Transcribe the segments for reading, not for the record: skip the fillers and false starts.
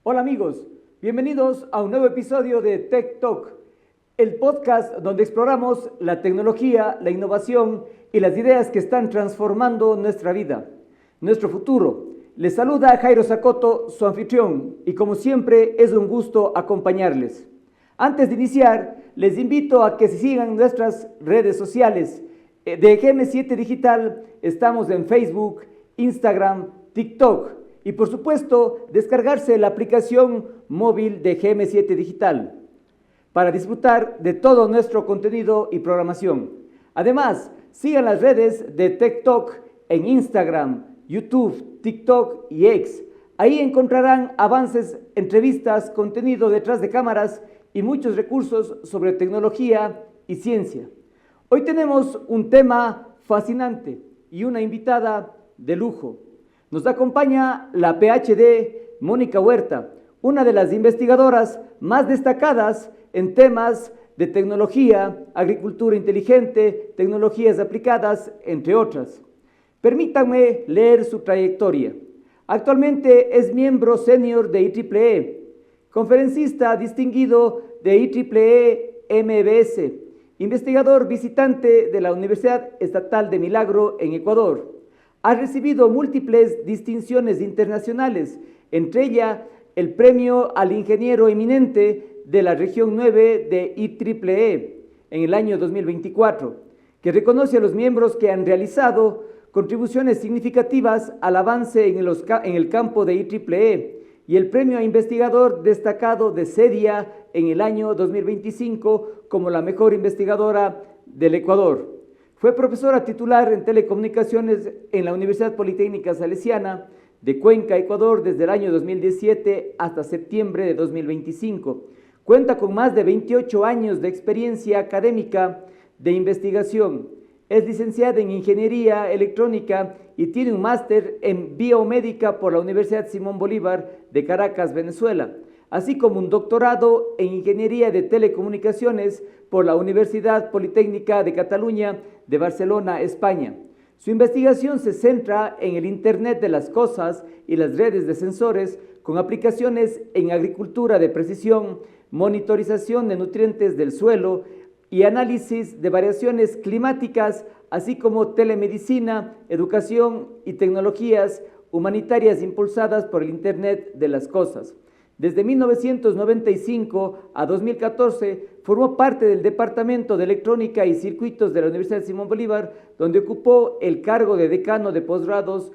Hola amigos, bienvenidos a un nuevo episodio de Tech Talk, el podcast donde exploramos la tecnología, la innovación y las ideas que están transformando nuestra vida, nuestro futuro. Les saluda Jairo Sacoto, su anfitrión, y como siempre es un gusto acompañarles. Antes de iniciar, les invito a que se sigan nuestras redes sociales. De GM7 Digital estamos en Facebook, Instagram, TikTok y por supuesto descargarse la aplicación móvil de GM7 Digital para disfrutar de todo nuestro contenido y programación. Además, sigan las redes de Tech Talk en Instagram, YouTube, TikTok y X. Ahí encontrarán avances, entrevistas, contenido detrás de cámaras y muchos recursos sobre tecnología y ciencia. Hoy tenemos un tema fascinante y una invitada de lujo. Nos acompaña la PhD Mónica Huerta, una de las investigadoras más destacadas en temas de tecnología, agricultura inteligente, tecnologías aplicadas, entre otras. Permítanme leer su trayectoria. Actualmente es miembro senior de IEEE, conferencista distinguido de IEEE MBS, investigador visitante de la Universidad Estatal de Milagro en Ecuador. Ha recibido múltiples distinciones internacionales, entre ellas el Premio al Ingeniero Eminente de la Región 9 de IEEE en el año 2024, que reconoce a los miembros que han realizado contribuciones significativas al avance en el campo de IEEE, y el Premio a Investigador Destacado de CEDIA en el año 2025 como la mejor investigadora del Ecuador. Fue profesora titular en telecomunicaciones en la Universidad Politécnica Salesiana de Cuenca, Ecuador, desde el año 2017 hasta septiembre de 2025. Cuenta con más de 28 años de experiencia académica de investigación. Es licenciada en Ingeniería Electrónica y tiene un máster en Biomédica por la Universidad Simón Bolívar de Caracas, Venezuela, así como un doctorado en Ingeniería de Telecomunicaciones por la Universidad Politécnica de Cataluña de Barcelona, España. Su investigación se centra en el Internet de las Cosas y las redes de sensores con aplicaciones en agricultura de precisión, monitorización de nutrientes del suelo y análisis de variaciones climáticas, así como telemedicina, educación y tecnologías humanitarias impulsadas por el Internet de las Cosas. Desde 1995 a 2014 formó parte del Departamento de Electrónica y Circuitos de la Universidad Simón Bolívar, donde ocupó el cargo de decano de posgrados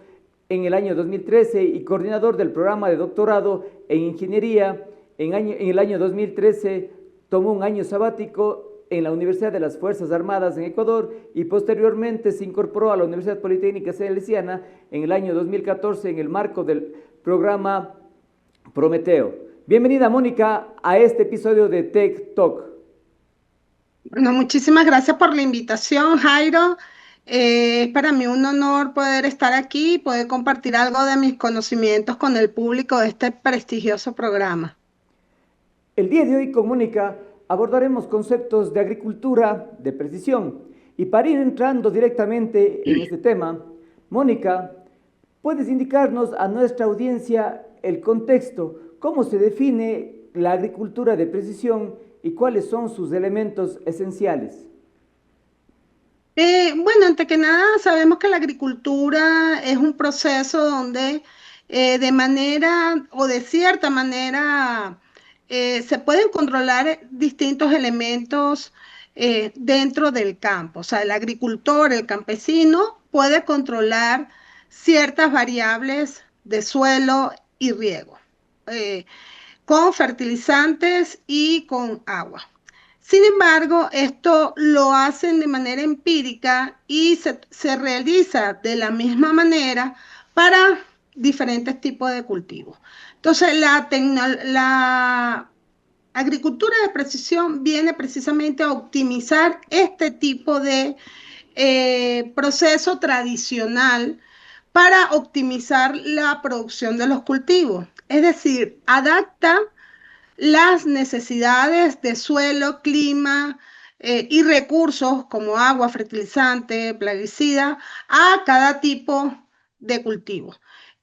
en el año 2013 y coordinador del programa de doctorado en Ingeniería. En el año 2013 tomó un año sabático en la Universidad de las Fuerzas Armadas en Ecuador y posteriormente se incorporó a la Universidad Politécnica Salesiana en el año 2014 en el marco del programa Prometeo. Bienvenida, Mónica, a este episodio de Tech Talk. Bueno, muchísimas gracias por la invitación, Jairo. Es para mí un honor poder estar aquí y poder compartir algo de mis conocimientos con el público de este prestigioso programa. El día de hoy con Mónica abordaremos conceptos de agricultura de precisión. Y para ir entrando directamente en este tema, Mónica, ¿puedes indicarnos a nuestra audiencia el contexto, cómo se define la agricultura de precisión y cuáles son sus elementos esenciales? Bueno, antes que nada, sabemos que la agricultura es un proceso donde de manera o de cierta manera se pueden controlar distintos elementos dentro del campo. O sea, el agricultor, el campesino, puede controlar ciertas variables de suelo y riego, eh, con fertilizantes y con agua. Sin embargo, esto lo hacen de manera empírica y se realiza de la misma manera para diferentes tipos de cultivos. Entonces, la agricultura de precisión viene precisamente a optimizar este tipo de proceso tradicional para optimizar la producción de los cultivos. Es decir, adapta las necesidades de suelo, clima y recursos como agua, fertilizante, plaguicida a cada tipo de cultivo.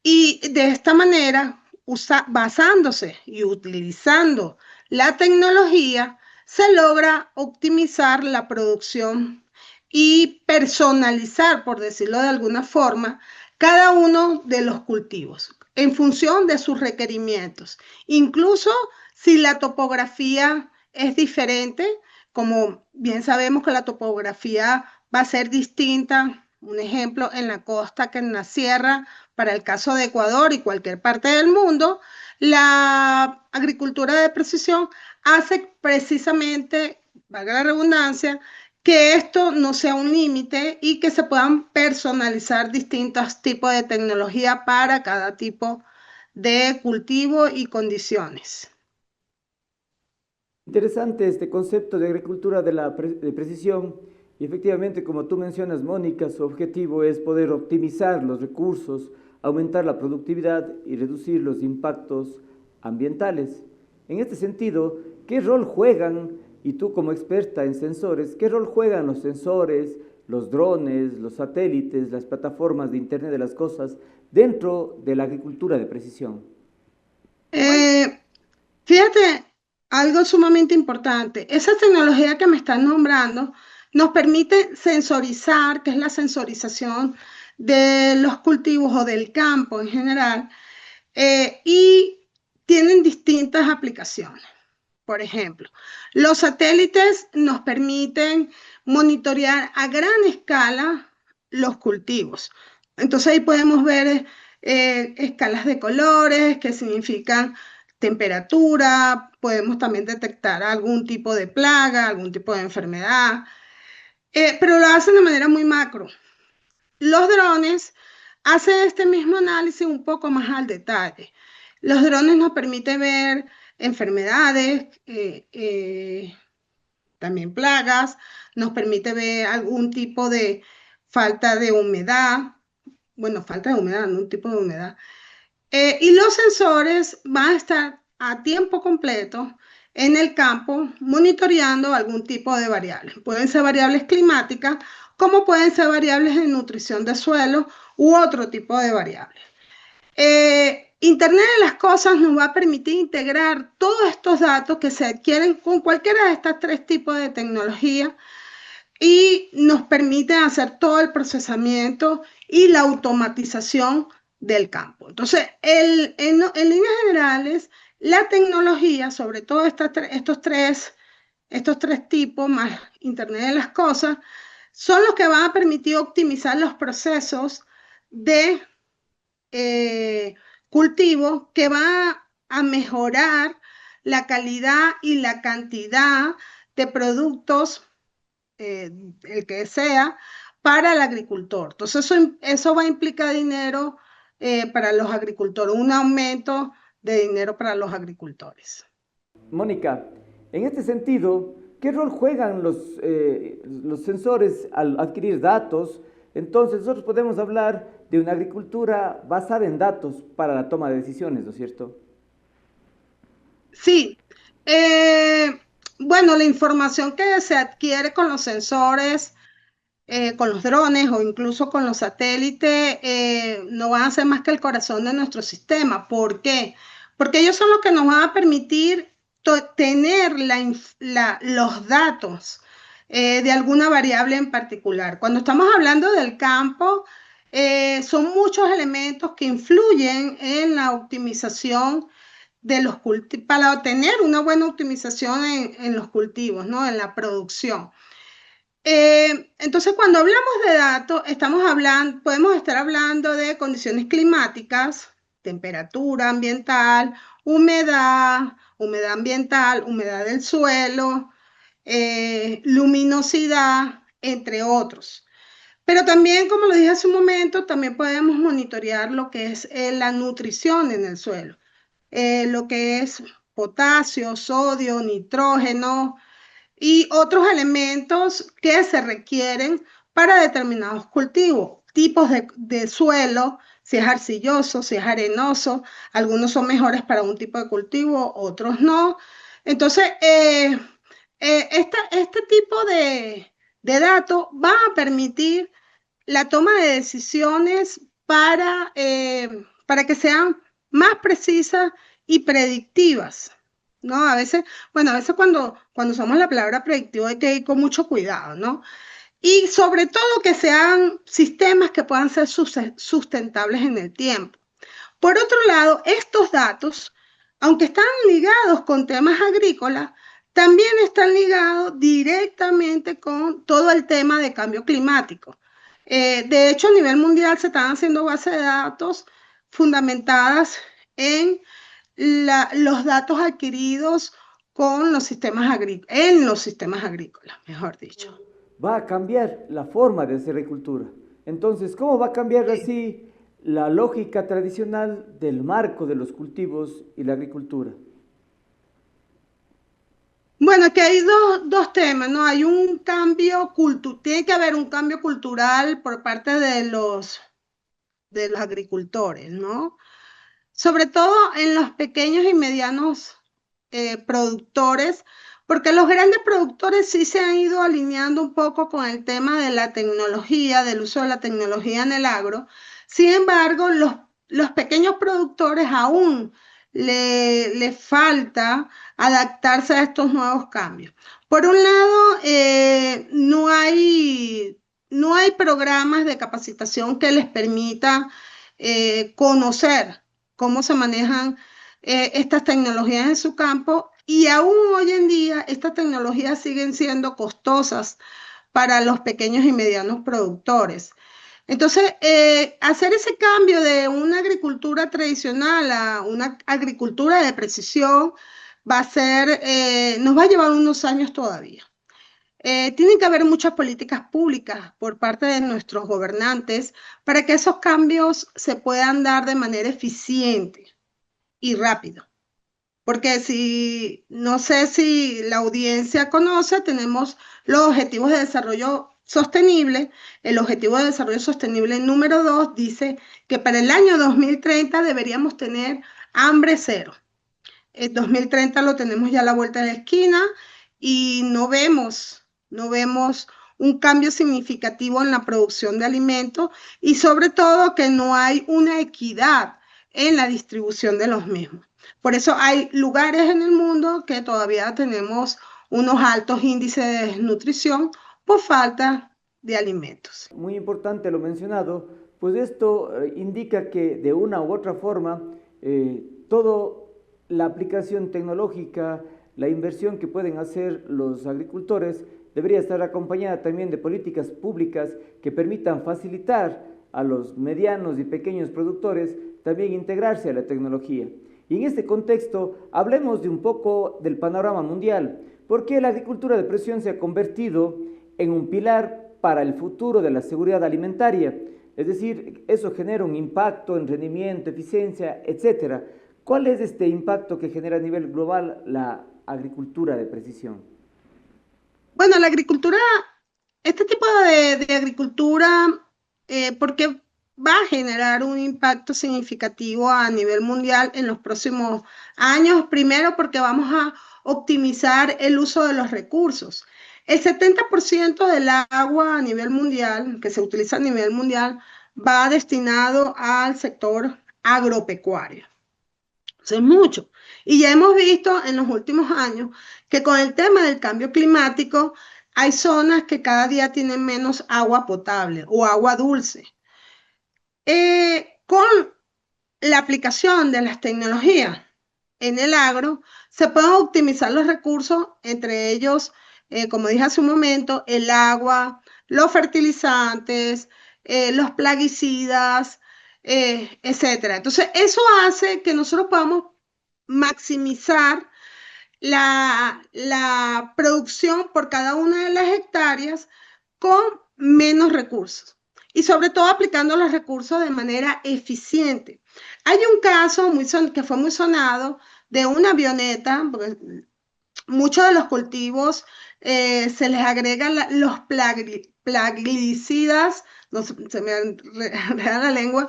Y de esta manera basándose y utilizando la tecnología, se logra optimizar la producción y personalizar, por decirlo de alguna forma, cada uno de los cultivos en función de sus requerimientos. Incluso si la topografía es diferente, como bien sabemos que la topografía va a ser distinta, un ejemplo, en la costa que en la sierra, para el caso de Ecuador y cualquier parte del mundo, la agricultura de precisión hace precisamente, valga la redundancia, que esto no sea un límite y que se puedan personalizar distintos tipos de tecnología para cada tipo de cultivo y condiciones. Interesante este concepto de agricultura de precisión y efectivamente, como tú mencionas, Mónica, su objetivo es poder optimizar los recursos, aumentar la productividad y reducir los impactos ambientales. En este sentido, ¿qué rol juegan, y tú como experta en sensores, qué rol juegan los sensores, los drones, los satélites, las plataformas de Internet de las Cosas dentro de la agricultura de precisión? Eh, Fíjate, algo sumamente importante, esa tecnología que me están nombrando nos permite sensorizar, que es la sensorización de los cultivos o del campo en general, y tienen distintas aplicaciones. Por ejemplo, los satélites nos permiten monitorear a gran escala los cultivos. Entonces ahí podemos ver escalas de colores que significan temperatura, podemos también detectar algún tipo de plaga, algún tipo de enfermedad, pero lo hacen de manera muy macro. Los drones hacen este mismo análisis un poco más al detalle. Los drones nos permiten ver enfermedades, también plagas, nos permite ver algún tipo de falta de humedad, bueno, falta de humedad, no un tipo de humedad. Y los sensores van a estar a tiempo completo en el campo monitoreando algún tipo de variables. Pueden ser variables climáticas, como pueden ser variables de nutrición de suelo u otro tipo de variables. Internet de las cosas nos va a permitir integrar todos estos datos que se adquieren con cualquiera de estos tres tipos de tecnología y nos permite hacer todo el procesamiento y la automatización del campo. Entonces, en líneas generales, la tecnología, sobre todo estos tres tipos, más Internet de las cosas, son los que van a permitir optimizar los procesos de cultivo, que va a mejorar la calidad y la cantidad de productos, el que sea, para el agricultor. Entonces eso va a implicar dinero para los agricultores, un aumento de dinero para los agricultores. Mónica, en este sentido, ¿qué rol juegan los sensores al adquirir datos? Entonces, nosotros podemos hablar de una agricultura basada en datos para la toma de decisiones, ¿no es cierto? Sí, eh, bueno, la información que se adquiere con los sensores, con los drones o incluso con los satélites, no van a ser más que el corazón de nuestro sistema. ¿Por qué? Porque ellos son los que nos van a permitir tener los datos de alguna variable en particular. Cuando estamos hablando del campo, son muchos elementos que influyen en la optimización de los cultivos, para obtener una buena optimización en los cultivos, ¿no? En la producción. Entonces, cuando hablamos de datos, podemos estar hablando de condiciones climáticas, temperatura ambiental, humedad ambiental, humedad del suelo, luminosidad, entre otros. Pero también, como lo dije hace un momento, también podemos monitorear lo que es la nutrición en el suelo, lo que es potasio, sodio, nitrógeno, y otros elementos que se requieren para determinados cultivos, tipos de suelo, si es arcilloso, si es arenoso, algunos son mejores para un tipo de cultivo, otros no. Entonces, este tipo de datos va a permitir la toma de decisiones para que sean más precisas y predictivas, ¿no? A veces, bueno, a veces cuando usamos la palabra predictivo hay que ir con mucho cuidado, ¿no? Y sobre todo que sean sistemas que puedan ser sustentables en el tiempo. Por otro lado, estos datos, aunque están ligados con temas agrícolas, también están ligados directamente con todo el tema de cambio climático. De hecho, a nivel mundial se están haciendo bases de datos fundamentadas en los datos adquiridos con en los sistemas agrícolas, mejor dicho. Va a cambiar la forma de hacer agricultura. Entonces, ¿cómo va a cambiar así la lógica tradicional del marco de los cultivos y la agricultura? Bueno, aquí hay dos temas, ¿no? Hay un cambio cultural, tiene que haber un cambio cultural por parte de los agricultores, ¿no? Sobre todo en los pequeños y medianos productores, porque los grandes productores sí se han ido alineando un poco con el tema de la tecnología, del uso de la tecnología en el agro. Sin embargo, los pequeños productores aún le falta adaptarse a estos nuevos cambios. Por un lado, no hay programas de capacitación que les permita conocer cómo se manejan estas tecnologías en su campo, y aún hoy en día estas tecnologías siguen siendo costosas para los pequeños y medianos productores. Entonces, hacer ese cambio de una agricultura tradicional a una agricultura de precisión nos va a llevar unos años todavía. Tienen que haber muchas políticas públicas por parte de nuestros gobernantes para que esos cambios se puedan dar de manera eficiente y rápido. Porque no sé si la audiencia conoce, tenemos los Objetivos de Desarrollo Sostenible. El Objetivo de Desarrollo Sostenible número 2 dice que para el año 2030 deberíamos tener hambre cero. El 2030 lo tenemos ya a la vuelta de la esquina y no vemos un cambio significativo en la producción de alimentos, y sobre todo que no hay una equidad en la distribución de los mismos. Por eso hay lugares en el mundo que todavía tenemos unos altos índices de desnutrición por falta de alimentos. Muy importante lo mencionado, pues esto indica que de una u otra forma, toda la aplicación tecnológica, la inversión que pueden hacer los agricultores, debería estar acompañada también de políticas públicas que permitan facilitar a los medianos y pequeños productores también integrarse a la tecnología. Y en este contexto, hablemos de un poco del panorama mundial, porque la agricultura de precisión se ha convertido en un pilar para el futuro de la seguridad alimentaria. Es decir, eso genera un impacto en rendimiento, eficiencia, etc. ¿Cuál es este impacto que genera a nivel global la agricultura de precisión? Bueno, este tipo de agricultura, porque va a generar un impacto significativo a nivel mundial en los próximos años. Primero, porque vamos a optimizar el uso de los recursos. El 70% del agua a nivel mundial, que se utiliza a nivel mundial, va destinado al sector agropecuario. Eso es mucho. Y ya hemos visto en los últimos años que con el tema del cambio climático hay zonas que cada día tienen menos agua potable o agua dulce. Con la aplicación de las tecnologías en el agro, se pueden optimizar los recursos, entre ellos, como dije hace un momento, el agua, los fertilizantes, los plaguicidas, etcétera. Entonces, eso hace que nosotros podamos maximizar la producción por cada una de las hectáreas con menos recursos, y sobre todo aplicando los recursos de manera eficiente. Hay un caso que fue muy sonado de una avioneta, porque muchos de los cultivos se les agregan los plaguicidas, no se me enreda la lengua,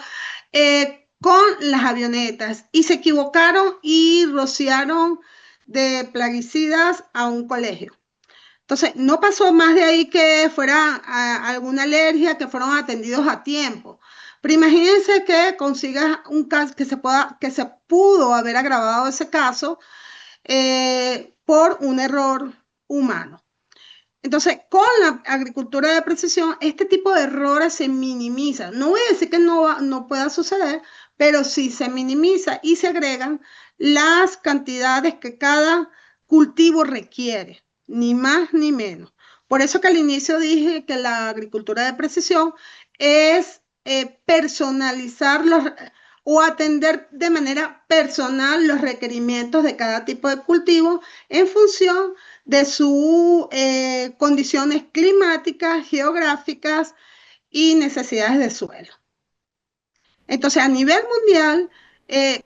con las avionetas, y se equivocaron y rociaron de plaguicidas a un colegio. Entonces, no pasó más de ahí que fuera alguna alergia, que fueron atendidos a tiempo. Pero imagínense que consigas un caso que se pudo haber agravado ese caso por un error humano. Entonces, con la agricultura de precisión, este tipo de errores se minimizan. No voy a decir que no pueda suceder, pero sí se minimiza y se agregan las cantidades que cada cultivo requiere, ni más ni menos. Por eso que al inicio dije que la agricultura de precisión es personalizar o atender de manera personal los requerimientos de cada tipo de cultivo en función de sus condiciones climáticas, geográficas y necesidades de suelo. Entonces, a nivel mundial,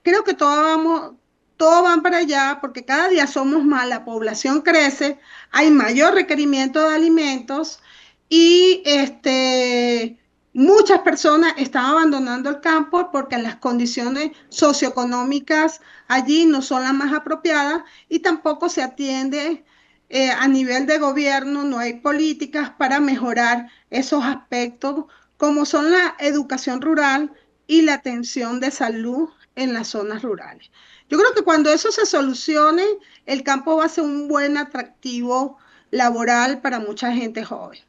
creo que todos van para allá porque cada día somos más, la población crece, hay mayor requerimiento de alimentos y muchas personas están abandonando el campo porque las condiciones socioeconómicas allí no son las más apropiadas y tampoco se atiende a nivel de gobierno, no hay políticas para mejorar esos aspectos como son la educación rural y la atención de salud en las zonas rurales. Yo creo que cuando eso se solucione, el campo va a ser un buen atractivo laboral para mucha gente joven.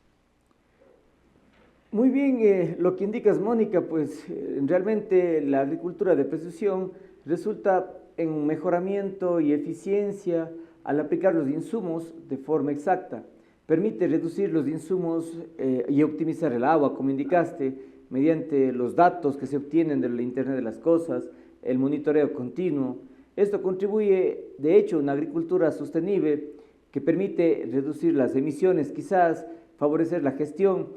Muy bien, lo que indicas, Mónica, pues realmente la agricultura de precisión resulta en un mejoramiento y eficiencia al aplicar los insumos de forma exacta. Permite reducir los insumos y optimizar el agua, como indicaste, mediante los datos que se obtienen del Internet de las Cosas, el monitoreo continuo. Esto contribuye, de hecho, a una agricultura sostenible que permite reducir las emisiones, quizás favorecer la gestión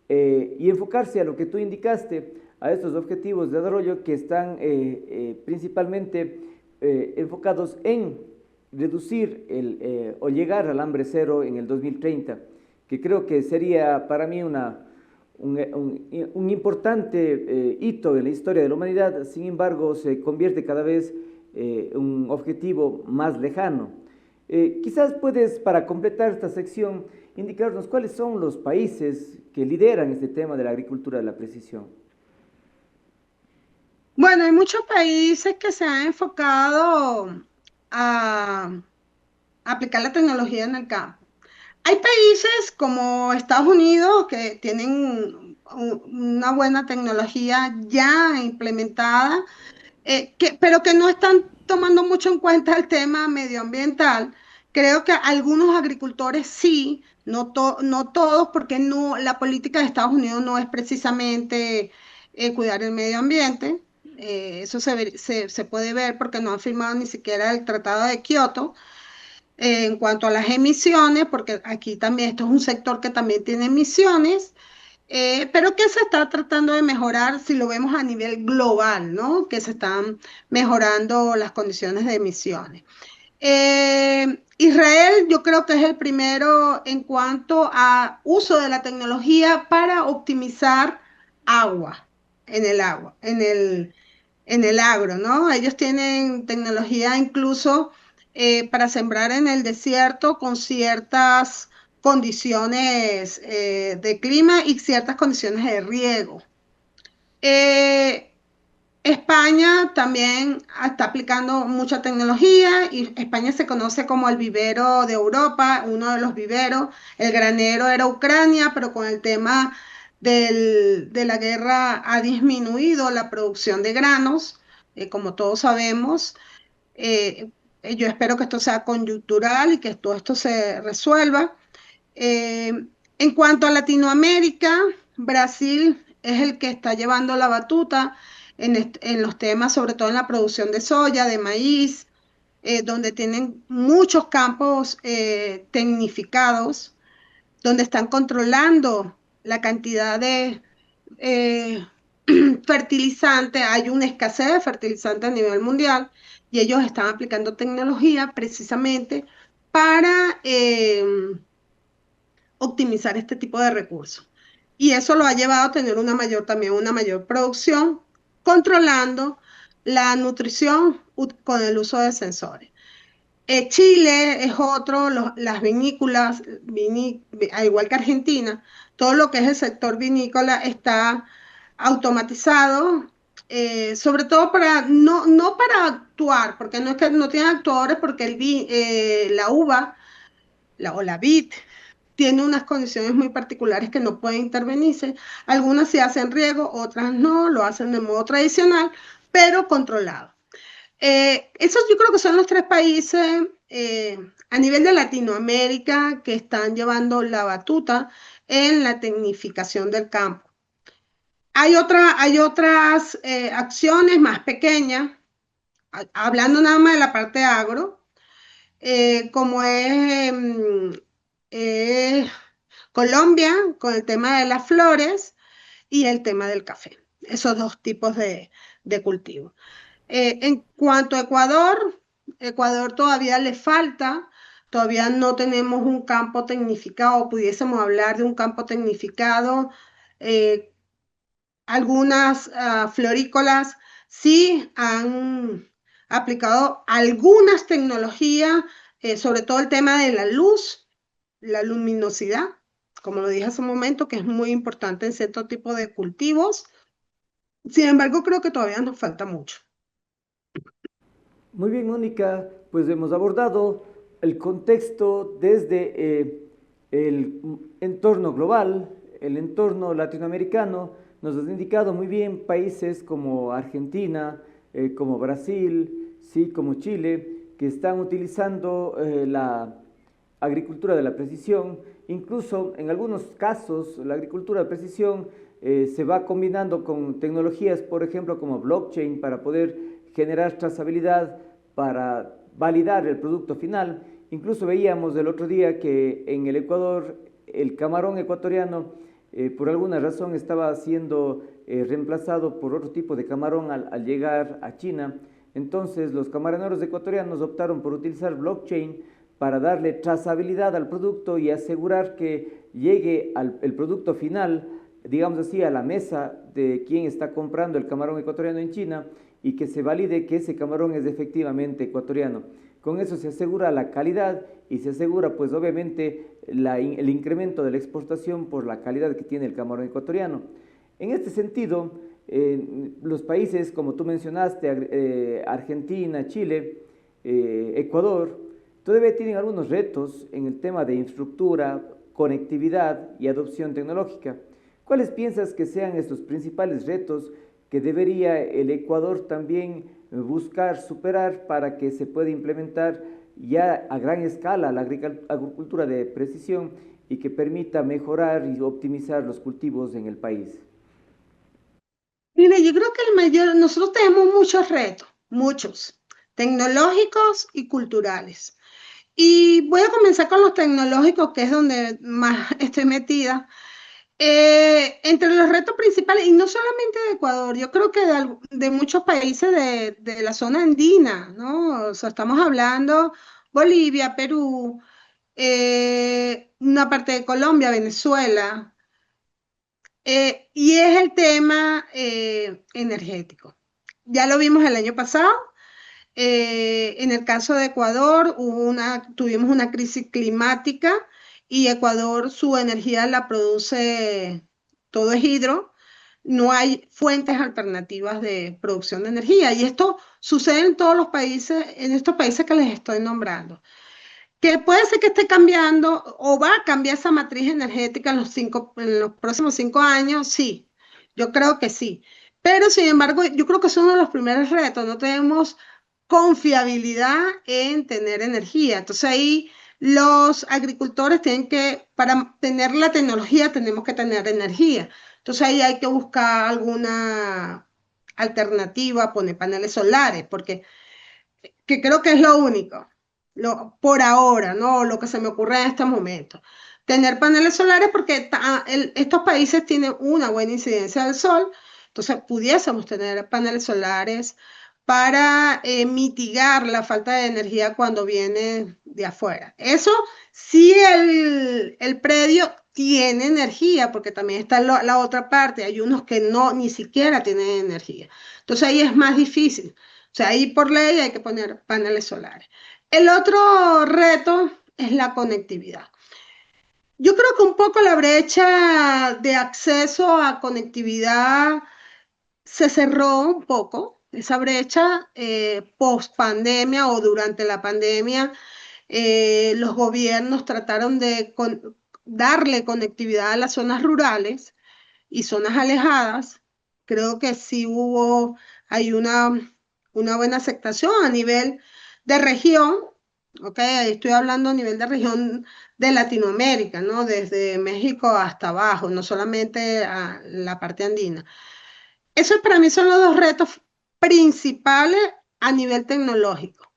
y enfocarse a lo que tú indicaste, a estos objetivos de desarrollo que están principalmente enfocados en reducir o llegar al hambre cero en el 2030, que creo que sería para mí un importante hito en la historia de la humanidad. Sin embargo, se convierte cada vez en un objetivo más lejano. Quizás puedes, para completar esta sección, indicarnos cuáles son los países que lideran este tema de la agricultura de la precisión. Bueno, hay muchos países que se han enfocado a aplicar la tecnología en el campo. Hay países como Estados Unidos que tienen una buena tecnología ya implementada, pero que no están tomando mucho en cuenta el tema medioambiental. Creo que algunos agricultores sí, no todos, porque la política de Estados Unidos no es precisamente cuidar el medio ambiente. Eso se puede ver porque no han firmado ni siquiera el Tratado de Kioto. En cuanto a las emisiones, porque aquí también esto es un sector que también tiene emisiones, pero que se está tratando de mejorar si lo vemos a nivel global, ¿no? Que se están mejorando las condiciones de emisiones. Israel yo creo que es el primero en cuanto a uso de la tecnología para optimizar agua, en el agro, ¿no? Ellos tienen tecnología incluso para sembrar en el desierto con ciertas condiciones de clima y ciertas condiciones de riego. Eh, España también está aplicando mucha tecnología y España se conoce como el vivero de Europa, uno de los viveros. El granero era Ucrania, pero con el tema de la guerra ha disminuido la producción de granos, como todos sabemos. Eh, yo espero que esto sea coyuntural y que todo esto se resuelva. Eh, en cuanto a Latinoamérica, Brasil es el que está llevando la batuta en los temas, sobre todo en la producción de soya, de maíz, donde tienen muchos campos tecnificados, donde están controlando la cantidad de eh, fertilizante, hay una escasez de fertilizante a nivel mundial y ellos están aplicando tecnología precisamente para optimizar este tipo de recursos. Y eso lo ha llevado a tener también una mayor producción, controlando la nutrición con el uso de sensores. Chile es otro, las vinícolas, al igual que Argentina, todo lo que es el sector vinícola está automatizado, sobre todo para, no para actuar, porque no es que no tienen actuadores, porque la uva o la vid tiene unas condiciones muy particulares que no pueden intervenirse. Algunas se hacen riego, otras no, lo hacen de modo tradicional, pero controlado. Esos yo creo que son los tres países a nivel de Latinoamérica que están llevando la batuta en la tecnificación del campo. Hay otras acciones más pequeñas, hablando nada más de la parte agro, como eh, Colombia con el tema de las flores y el tema del café. Esos dos tipos de cultivo. En cuanto a Ecuador, Ecuador todavía le falta, todavía no tenemos un campo tecnificado, pudiésemos hablar de un campo tecnificado. eh, Algunas florícolas sí han aplicado algunas tecnologías, sobre todo el tema de la luz, la luminosidad, como lo dije hace un momento, que es muy importante en cierto tipo de cultivos. Sin embargo, creo que todavía nos falta mucho. Muy bien, Mónica, pues hemos abordado el contexto desde el entorno global, el entorno latinoamericano. Nos has indicado muy bien países como Argentina, como Brasil, sí, como Chile, que están utilizando la agricultura de la precisión. Incluso en algunos casos la agricultura de precisión se va combinando con tecnologías, por ejemplo, como blockchain, para poder generar trazabilidad, para validar el producto final. Incluso veíamos el otro día que en el Ecuador el camarón ecuatoriano por alguna razón estaba siendo reemplazado por otro tipo de camarón al llegar a China. Entonces los camaroneros ecuatorianos optaron por utilizar blockchain para darle trazabilidad al producto y asegurar que llegue el producto final, digamos así, a la mesa de quien está comprando el camarón ecuatoriano en China y que se valide que ese camarón es efectivamente ecuatoriano. Con eso se asegura la calidad y se asegura pues obviamente el incremento de la exportación por la calidad que tiene el camarón ecuatoriano. En este sentido, los países como tú mencionaste, Argentina, Chile, Ecuador, todavía tienen algunos retos en el tema de infraestructura, conectividad y adopción tecnológica. ¿Cuáles piensas que sean estos principales retos que debería el Ecuador también buscar superar para que se pueda implementar ya a gran escala la agricultura de precisión y que permita mejorar y optimizar los cultivos en el país? Mire, yo creo que nosotros tenemos muchos retos, muchos, tecnológicos y culturales. Y voy a comenzar con los tecnológicos, que es donde más estoy metida. Entre los retos principales, y no solamente de Ecuador, yo creo que de muchos países de la zona andina, ¿no? O sea, estamos hablando Bolivia, Perú, una parte de Colombia, Venezuela, y es el tema energético. Ya lo vimos el año pasado. En el caso de Ecuador, tuvimos una crisis climática y Ecuador su energía la produce, todo es hidro, no hay fuentes alternativas de producción de energía. Y esto sucede en todos los países, en estos países que les estoy nombrando. Que puede ser que esté cambiando o va a cambiar esa matriz energética en los próximos 5 años, sí, yo creo que sí. Pero sin embargo, yo creo que es uno de los primeros retos, no tenemos confiabilidad en tener energía. Entonces ahí los agricultores tienen que, para tener la tecnología, tenemos que tener energía. Entonces ahí hay que buscar alguna alternativa, poner paneles solares, porque que creo que es lo único, por ahora, ¿no? Lo que se me ocurre en este momento. Tener paneles solares porque estos países tienen una buena incidencia del sol, entonces pudiésemos tener paneles solares para mitigar la falta de energía cuando viene de afuera. Eso sí, el predio tiene energía, porque también está la otra parte, hay unos que no, ni siquiera tienen energía. Entonces ahí es más difícil. O sea, ahí por ley hay que poner paneles solares. El otro reto es la conectividad. Yo creo que un poco la brecha de acceso a conectividad se cerró un poco, esa brecha post pandemia o durante la pandemia. Los gobiernos trataron de darle conectividad a las zonas rurales y zonas alejadas. Creo que sí hay una buena aceptación a nivel de región, ok, estoy hablando a nivel de región de Latinoamérica, ¿no? Desde México hasta abajo, no solamente a la parte andina. Esos para mí son los dos retos principales a nivel tecnológico.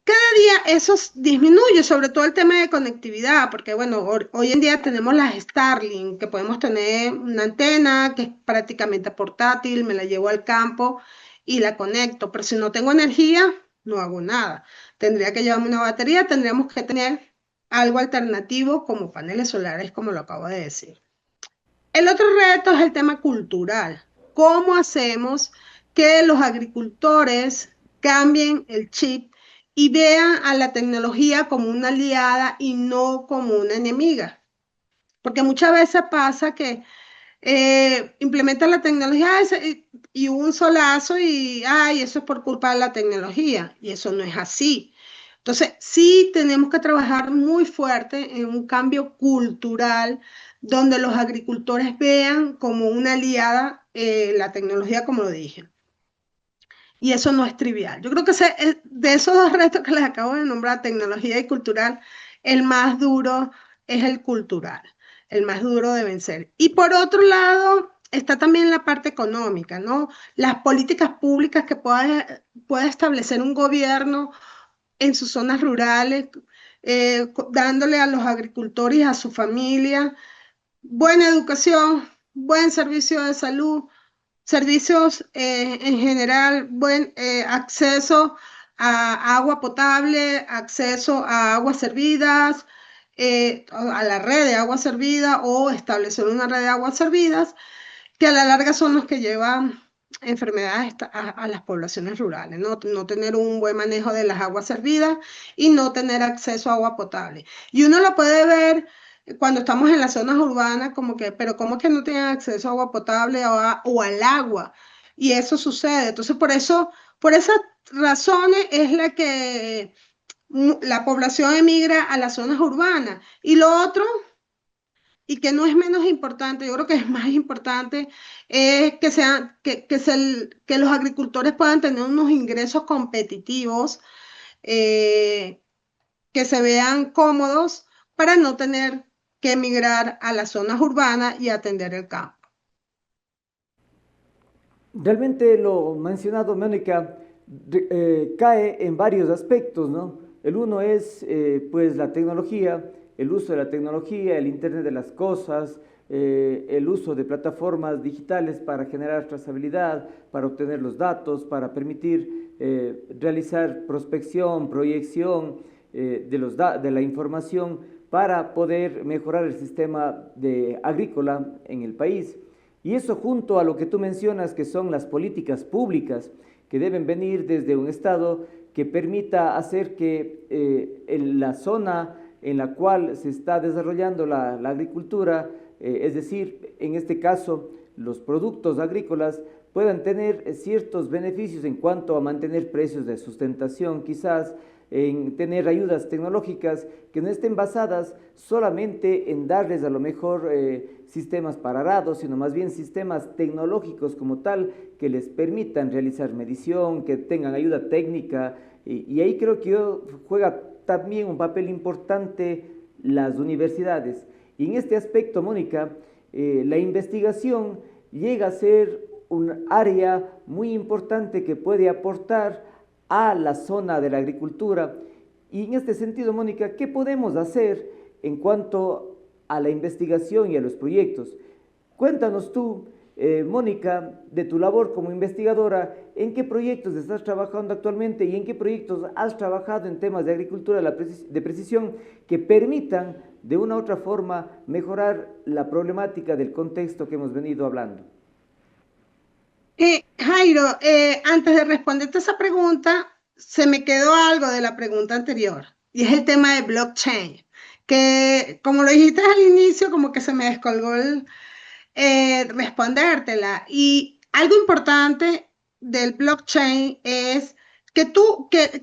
Cada día eso disminuye, sobre todo el tema de conectividad, porque bueno, hoy en día tenemos las Starlink, que podemos tener una antena que es prácticamente portátil, me la llevo al campo y la conecto, pero si no tengo energía, no hago nada. Tendría que llevarme una batería, tendríamos que tener algo alternativo como paneles solares, como lo acabo de decir. El otro reto es el tema cultural. ¿Cómo hacemos que los agricultores cambien el chip y vean a la tecnología como una aliada y no como una enemiga? Porque muchas veces pasa que implementan la tecnología y un solazo y, ay, eso es por culpa de la tecnología. Y eso no es así. Entonces, sí tenemos que trabajar muy fuerte en un cambio cultural donde los agricultores vean como una aliada la tecnología, como lo dije. Y eso no es trivial. Yo creo que de esos dos retos que les acabo de nombrar, tecnología y cultural, el más duro es el cultural, el más duro de vencer. Y por otro lado, está también la parte económica, ¿no? Las políticas públicas que pueda establecer un gobierno en sus zonas rurales, dándole a los agricultores y a su familia buena educación, buen servicio de salud, servicios en general, buen acceso a agua potable, acceso a aguas servidas, a la red de aguas servidas o establecer una red de aguas servidas que a la larga son los que llevan enfermedades a las poblaciones rurales, ¿no? No tener un buen manejo de las aguas servidas y no tener acceso a agua potable. Y uno lo puede ver cuando estamos en las zonas urbanas, como que, pero ¿cómo es que no tienen acceso a agua potable o al agua? Y eso sucede. Entonces, por esas razones es la que la población emigra a las zonas urbanas. Y lo otro y que no es menos importante, yo creo que es más importante, es que los agricultores puedan tener unos ingresos competitivos, eh, que se vean cómodos para no tener que emigrar a las zonas urbanas y atender el campo. Realmente lo mencionado, Mónica, cae en varios aspectos, ¿no? El uno es, pues, la tecnología, el uso de la tecnología, el Internet de las cosas, el uso de plataformas digitales para generar trazabilidad, para obtener los datos, para permitir realizar prospección, proyección de la información para poder mejorar el sistema agrícola en el país. Y eso junto a lo que tú mencionas, que son las políticas públicas que deben venir desde un Estado que permita hacer que en la zona en la cual se está desarrollando la agricultura, es decir, en este caso, los productos agrícolas puedan tener ciertos beneficios en cuanto a mantener precios de sustentación, quizás en tener ayudas tecnológicas que no estén basadas solamente en darles a lo mejor sistemas para arados, sino más bien sistemas tecnológicos como tal que les permitan realizar medición, que tengan ayuda técnica y ahí creo que juega también un papel importante las universidades. Y en este aspecto, Mónica, la investigación llega a ser un área muy importante que puede aportar a la zona de la agricultura. Y en este sentido, Mónica, ¿qué podemos hacer en cuanto a la investigación y a los proyectos? Cuéntanos tú, Mónica, de tu labor como investigadora, ¿en qué proyectos estás trabajando actualmente y en qué proyectos has trabajado en temas de agricultura de precisión que permitan de una u otra forma mejorar la problemática del contexto que hemos venido hablando? Jairo, antes de responderte esa pregunta, se me quedó algo de la pregunta anterior y es el tema de blockchain, que como lo dijiste al inicio, como que se me descolgó respondértela. Y algo importante del blockchain es que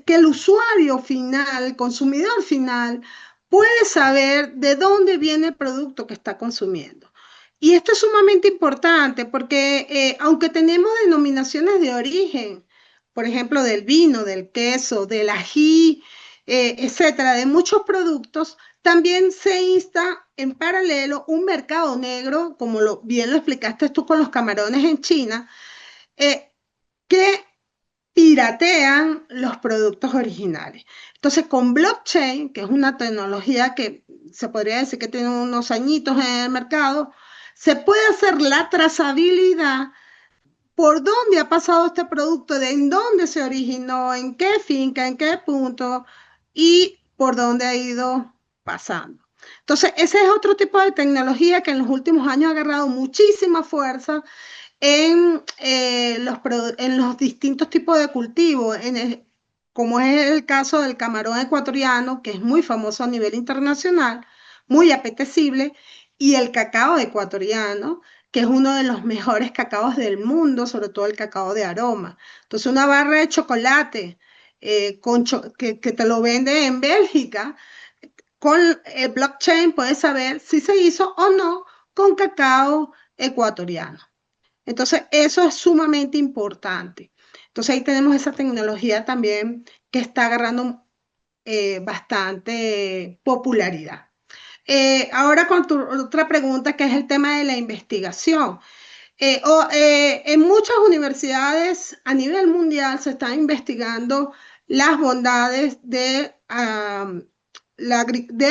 el usuario final, el consumidor final, puede saber de dónde viene el producto que está consumiendo. Y esto es sumamente importante porque aunque tenemos denominaciones de origen, por ejemplo, del vino, del queso, del ají, etcétera, de muchos productos, también se insta en paralelo un mercado negro, como bien lo explicaste tú con los camarones en China, eh, que piratean los productos originales. Entonces, con blockchain, que es una tecnología que se podría decir que tiene unos añitos en el mercado, se puede hacer la trazabilidad por dónde ha pasado este producto, de en dónde se originó, en qué finca, en qué punto y por dónde ha ido pasando. Entonces, ese es otro tipo de tecnología que en los últimos años ha agarrado muchísima fuerza en los distintos tipos de cultivo, como es el caso del camarón ecuatoriano, que es muy famoso a nivel internacional, muy apetecible, y el cacao ecuatoriano, que es uno de los mejores cacaos del mundo, sobre todo el cacao de aroma. Entonces, una barra de chocolate que te lo vende en Bélgica, con el blockchain puedes saber si se hizo o no con cacao ecuatoriano. Entonces, eso es sumamente importante. Entonces, ahí tenemos esa tecnología también que está agarrando bastante popularidad. Ahora con tu otra pregunta, que es el tema de la investigación. En muchas universidades a nivel mundial se están investigando las bondades de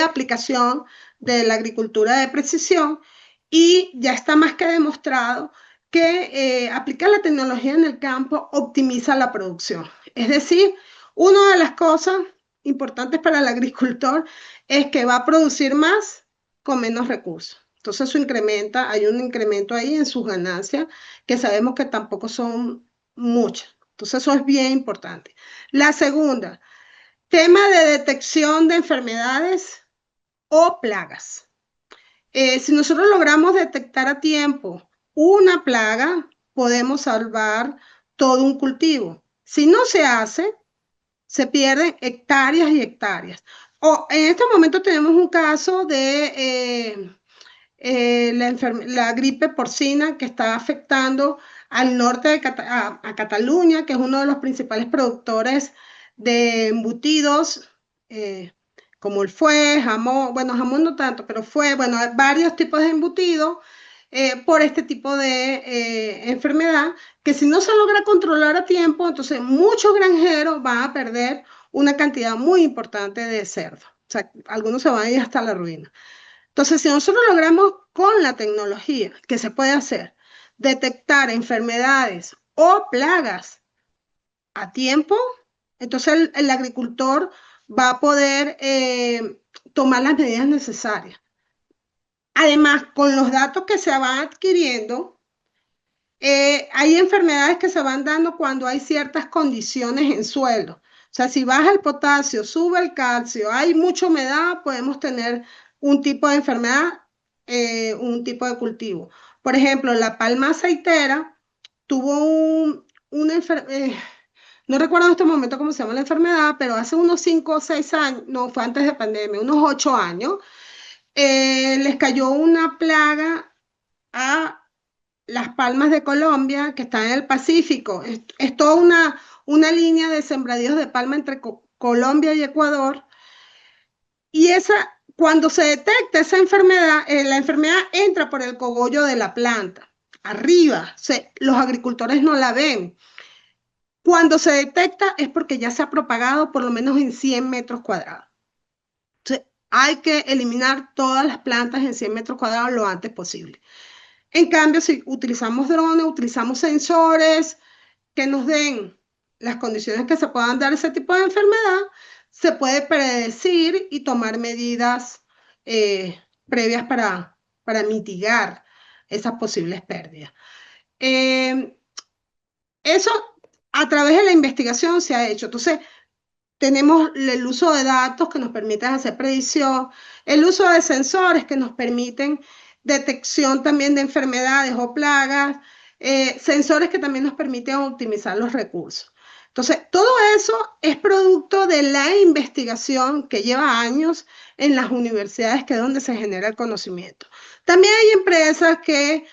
aplicación de la agricultura de precisión y ya está más que demostrado que aplicar la tecnología en el campo optimiza la producción. Es decir, una de las cosas importantes para el agricultor es que va a producir más con menos recursos. Entonces eso incrementa, hay un incremento ahí en sus ganancias que sabemos que tampoco son muchas. Entonces eso es bien importante. La segunda, tema de detección de enfermedades o plagas. Si nosotros logramos detectar a tiempo una plaga, podemos salvar todo un cultivo. Si no se hace, se pierden hectáreas y hectáreas. En este momento tenemos un caso de la gripe porcina que está afectando al norte de Cataluña, que es uno de los principales productores de embutidos, como el fue, jamón, bueno, jamón no tanto, pero fue, bueno, varios tipos de embutidos por este tipo de enfermedad, que si no se logra controlar a tiempo, entonces muchos granjeros van a perder una cantidad muy importante de cerdo. O sea, algunos se van a ir hasta la ruina. Entonces, si nosotros logramos con la tecnología que se puede hacer, detectar enfermedades o plagas a tiempo, entonces el agricultor va a poder tomar las medidas necesarias. Además, con los datos que se van adquiriendo, hay enfermedades que se van dando cuando hay ciertas condiciones en suelo. O sea, si baja el potasio, sube el calcio, hay mucha humedad, podemos tener un tipo de enfermedad, un tipo de cultivo. Por ejemplo, la palma aceitera tuvo una enfermedad, no recuerdo en este momento cómo se llama la enfermedad, pero hace unos 5 o 6 años, no, fue antes de pandemia, unos 8 años, les cayó una plaga a las palmas de Colombia, que están en el Pacífico. Es toda una línea de sembradíos de palma entre Colombia y Ecuador. Y cuando se detecta esa enfermedad, la enfermedad entra por el cogollo de la planta, arriba. Los agricultores no la ven. Cuando se detecta es porque ya se ha propagado por lo menos en 100 metros cuadrados. Entonces, hay que eliminar todas las plantas en 100 metros cuadrados lo antes posible. En cambio, si utilizamos drones, utilizamos sensores que nos den las condiciones que se puedan dar ese tipo de enfermedad, se puede predecir y tomar medidas previas para mitigar esas posibles pérdidas. Eso a través de la investigación se ha hecho. Entonces, tenemos el uso de datos que nos permiten hacer predicción, el uso de sensores que nos permiten detección también de enfermedades o plagas, sensores que también nos permiten optimizar los recursos. Entonces, todo eso es producto de la investigación que lleva años en las universidades, que es donde se genera el conocimiento. También hay empresas que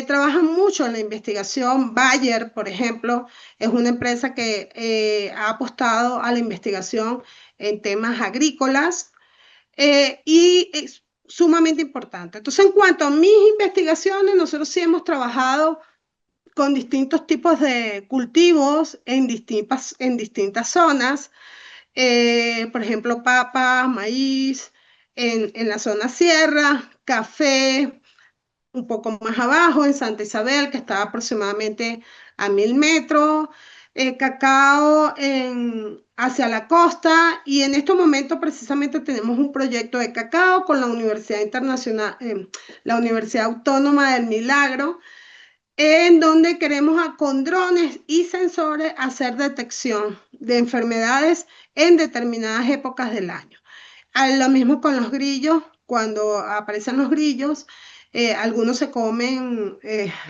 trabajan mucho en la investigación. Bayer, por ejemplo, es una empresa que ha apostado a la investigación en temas agrícolas y es sumamente importante. Entonces, en cuanto a mis investigaciones, nosotros sí hemos trabajado con distintos tipos de cultivos en distintas zonas, por ejemplo, papa, maíz, en la zona sierra, café, un poco más abajo, en Santa Isabel, que está aproximadamente a 1000 metros, cacao hacia la costa, y en estos momentos precisamente tenemos un proyecto de cacao con la Universidad Internacional, la Universidad Autónoma del Milagro, en donde queremos con drones y sensores hacer detección de enfermedades en determinadas épocas del año. Lo mismo con los grillos, cuando aparecen los grillos, algunos se comen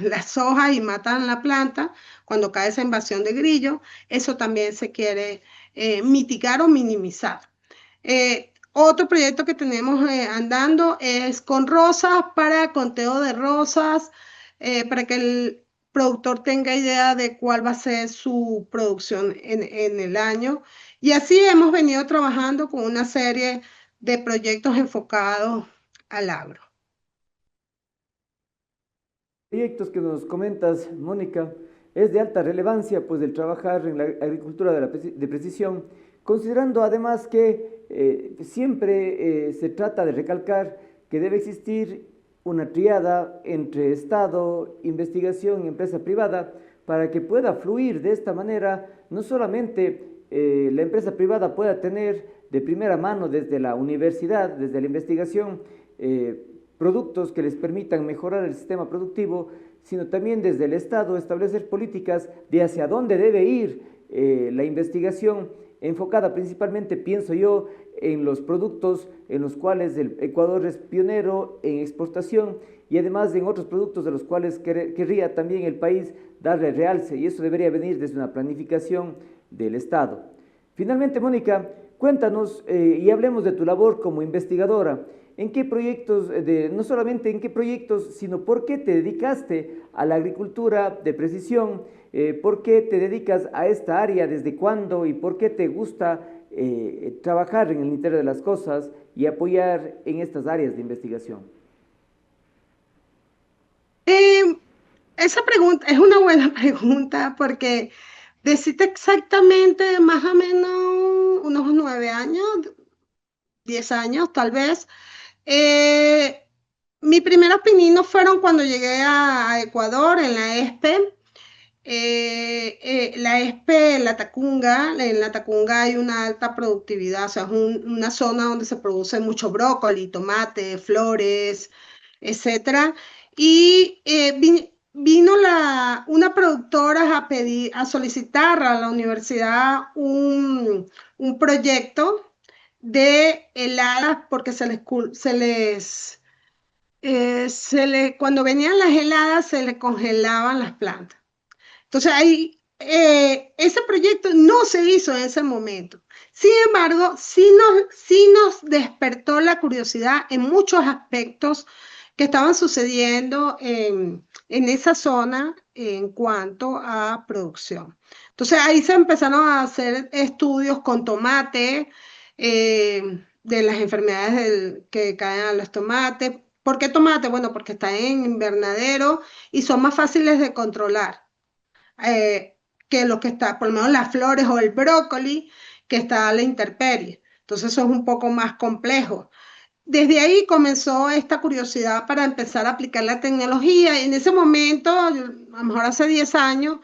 las hojas y matan la planta cuando cae esa invasión de grillos. Eso también se quiere mitigar o minimizar. Otro proyecto que tenemos andando es con rosas, para conteo de rosas, para que el productor tenga idea de cuál va a ser su producción en el año. Y así hemos venido trabajando con una serie de proyectos enfocados al agro. Proyectos que nos comentas, Mónica, es de alta relevancia, pues el trabajar en la agricultura de precisión, considerando además que siempre se trata de recalcar que debe existir una triada entre Estado, investigación y empresa privada para que pueda fluir de esta manera. No solamente la empresa privada pueda tener de primera mano desde la universidad, desde la investigación, productos que les permitan mejorar el sistema productivo, sino también desde el Estado establecer políticas de hacia dónde debe ir la investigación, enfocada principalmente, pienso yo, en los productos en los cuales el Ecuador es pionero en exportación, y además en otros productos de los cuales querría también el país darle realce, y eso debería venir desde una planificación del Estado. Finalmente, Mónica, cuéntanos y hablemos de tu labor como investigadora. ¿En qué proyectos, no solamente en qué proyectos, sino por qué te dedicaste a la agricultura de precisión? ¿Por qué te dedicas a esta área? ¿Desde cuándo? ¿Y por qué te gusta trabajar en el interior de las cosas y apoyar en estas áreas de investigación? Eh, Esa pregunta es una buena pregunta, porque decirte exactamente más o menos unos 9 años, 10 años tal vez. Eh, Mis primeros pininos fueron cuando llegué a Ecuador en la ESPE. La ESPE, en la Tacunga hay una alta productividad, o sea, es una zona donde se produce mucho brócoli, tomate, flores, etcétera. Y vino una productora a pedir, a solicitar a la universidad un proyecto de heladas, porque cuando venían las heladas se les congelaban las plantas. Entonces, ese proyecto no se hizo en ese momento. Sin embargo, sí nos despertó la curiosidad en muchos aspectos que estaban sucediendo en esa zona en cuanto a producción. Entonces, ahí se empezaron a hacer estudios con tomate, de las enfermedades que caen a los tomates. ¿Por qué tomate? Bueno, porque está en invernadero y son más fáciles de controlar eh, que lo que está, por lo menos las flores o el brócoli, que está a la intemperie. Entonces eso es un poco más complejo. Desde ahí comenzó esta curiosidad para empezar a aplicar la tecnología. En ese momento, a lo mejor hace 10 años,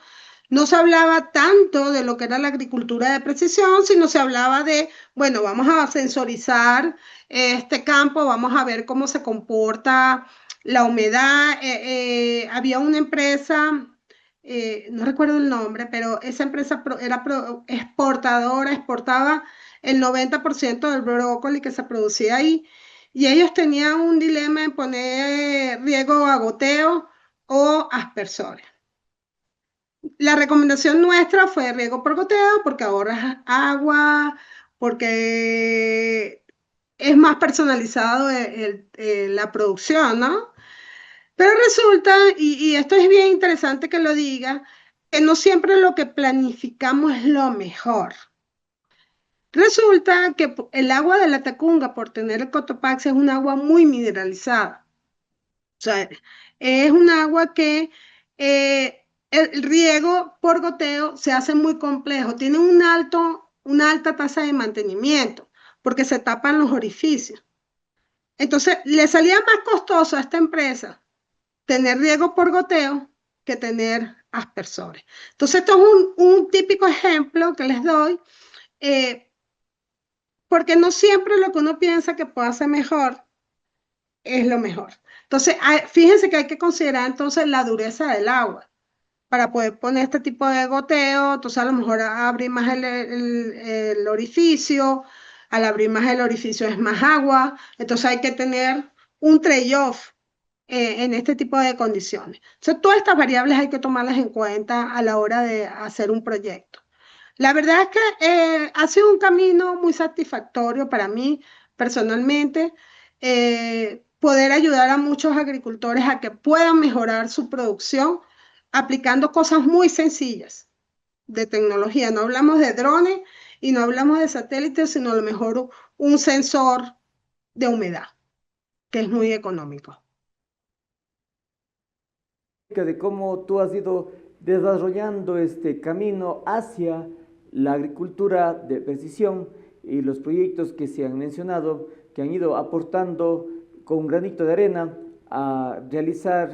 no se hablaba tanto de lo que era la agricultura de precisión, sino se hablaba de, bueno, vamos a sensorizar este campo, vamos a ver cómo se comporta la humedad. Había una empresa no recuerdo el nombre, pero esa empresa exportadora, exportaba el 90% del brócoli que se producía ahí, y ellos tenían un dilema en poner riego a goteo o aspersores. La recomendación nuestra fue riego por goteo porque ahorras agua, porque es más personalizado la producción, ¿no? Pero resulta, y esto es bien interesante que lo diga, que no siempre lo que planificamos es lo mejor. Resulta que el agua de la Tacunga, por tener el Cotopaxi, es un agua muy mineralizada. O sea, es un agua que el riego por goteo se hace muy complejo. Tiene una alta tasa de mantenimiento porque se tapan los orificios. Entonces, le salía más costoso a esta empresa tener riego por goteo que tener aspersores. Entonces, esto es un típico ejemplo que les doy, eh, porque no siempre lo que uno piensa que puede hacer mejor es lo mejor. Entonces, fíjense que hay que considerar entonces la dureza del agua para poder poner este tipo de goteo. Entonces, a lo mejor abrir más el orificio, al abrir más el orificio es más agua, entonces hay que tener un trade-off en este tipo de condiciones. Entonces, todas estas variables hay que tomarlas en cuenta a la hora de hacer un proyecto. La verdad es que ha sido un camino muy satisfactorio para mí personalmente, poder ayudar a muchos agricultores a que puedan mejorar su producción aplicando cosas muy sencillas de tecnología. No hablamos de drones y no hablamos de satélites, sino a lo mejor un sensor de humedad, que es muy económico. De cómo tú has ido desarrollando este camino hacia la agricultura de precisión y los proyectos que se han mencionado, que han ido aportando con un granito de arena a realizar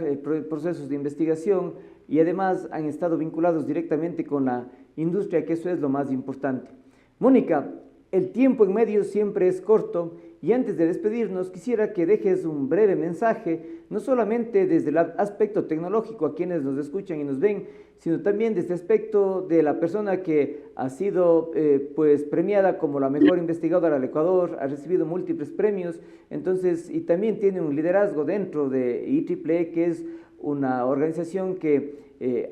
procesos de investigación y además han estado vinculados directamente con la industria, que eso es lo más importante. Mónica, el tiempo en medio siempre es corto y antes de despedirnos quisiera que dejes un breve mensaje, no solamente desde el aspecto tecnológico a quienes nos escuchan y nos ven, sino también desde el aspecto de la persona que ha sido pues premiada como la mejor investigadora del Ecuador, ha recibido múltiples premios, entonces, y también tiene un liderazgo dentro de IEEE, que es una organización que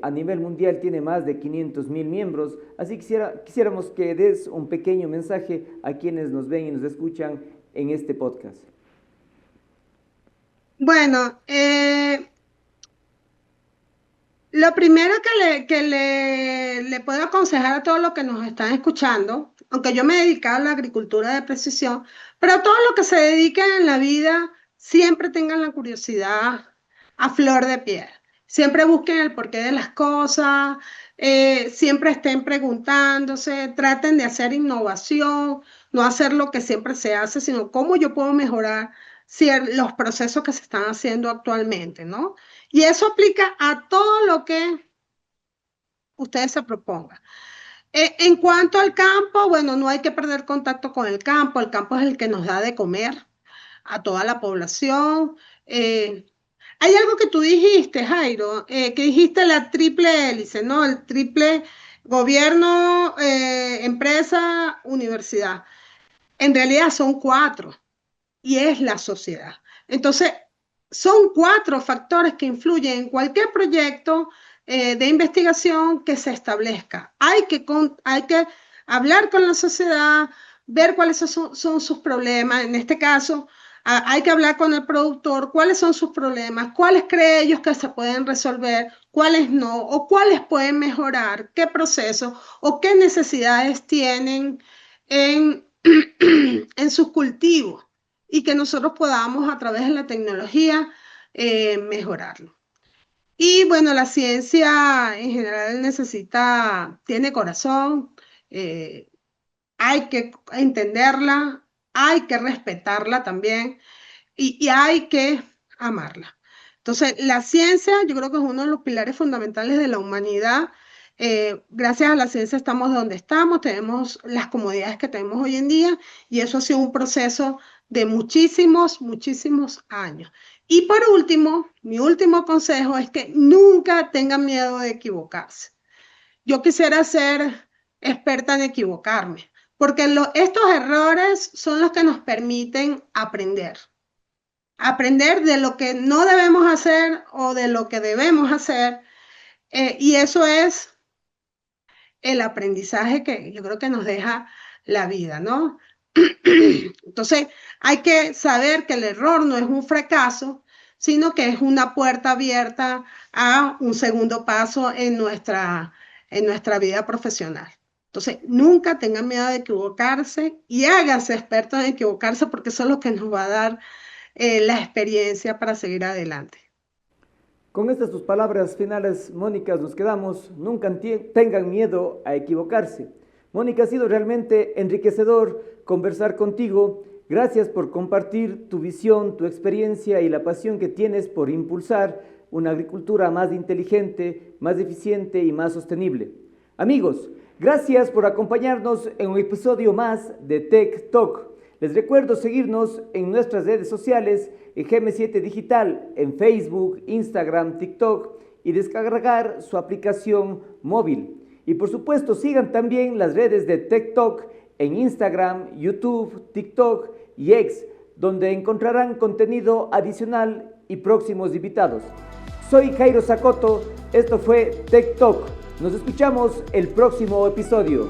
a nivel mundial tiene más de 500,000 miembros, así quisiéramos que des un pequeño mensaje a quienes nos ven y nos escuchan en este podcast. Bueno, lo primero le puedo aconsejar a todos los que nos están escuchando, aunque yo me he dedicado a la agricultura de precisión, pero todos los que se dediquen en la vida siempre tengan la curiosidad a flor de piel. Siempre busquen el porqué de las cosas, siempre estén preguntándose, traten de hacer innovación, no hacer lo que siempre se hace, sino cómo yo puedo mejorar los procesos que se están haciendo actualmente, ¿no? Y eso aplica a todo lo que ustedes se propongan. En cuanto al campo, bueno, no hay que perder contacto con el campo es el que nos da de comer a toda la población. Hay algo que tú dijiste, Jairo, que dijiste la triple hélice, ¿no? El triple gobierno, empresa, universidad. En realidad son cuatro y es la sociedad. Entonces, son cuatro factores que influyen en cualquier proyecto de investigación que se establezca. Hay que hablar con la sociedad, ver cuáles son sus problemas. En este caso, hay que hablar con el productor, cuáles son sus problemas, cuáles cree ellos que se pueden resolver, cuáles no, o cuáles pueden mejorar, qué procesos o qué necesidades tienen en, en sus cultivos y que nosotros podamos a través de la tecnología mejorarlo. Y bueno, la ciencia en general tiene corazón, eh, hay que entenderla, hay que respetarla también y hay que amarla. Entonces, la ciencia yo creo que es uno de los pilares fundamentales de la humanidad. Gracias a la ciencia estamos donde estamos, tenemos las comodidades que tenemos hoy en día y eso ha sido un proceso de muchísimos, muchísimos años. Y por último, mi último consejo es que nunca tengan miedo de equivocarse. Yo quisiera ser experta en equivocarme, porque estos errores son los que nos permiten aprender. Aprender de lo que no debemos hacer o de lo que debemos hacer. Y eso es el aprendizaje que yo creo que nos deja la vida, ¿no? Entonces, hay que saber que el error no es un fracaso, sino que es una puerta abierta a un segundo paso en nuestra vida profesional. Entonces, nunca tengan miedo de equivocarse y háganse expertos en equivocarse porque eso es lo que nos va a dar la experiencia para seguir adelante. Con estas tus palabras finales, Mónica, nos quedamos. Nunca tengan miedo a equivocarse. Mónica, ha sido realmente enriquecedor conversar contigo. Gracias por compartir tu visión, tu experiencia y la pasión que tienes por impulsar una agricultura más inteligente, más eficiente y más sostenible. Amigos, gracias por acompañarnos en un episodio más de Tech Talk. Les recuerdo seguirnos en nuestras redes sociales, en GM7 Digital, en Facebook, Instagram, TikTok y descargar su aplicación móvil. Y por supuesto, sigan también las redes de Tech Talk en Instagram, YouTube, TikTok y X, donde encontrarán contenido adicional y próximos invitados. Soy Jairo Sacoto, esto fue Tech Talk. Nos escuchamos el próximo episodio.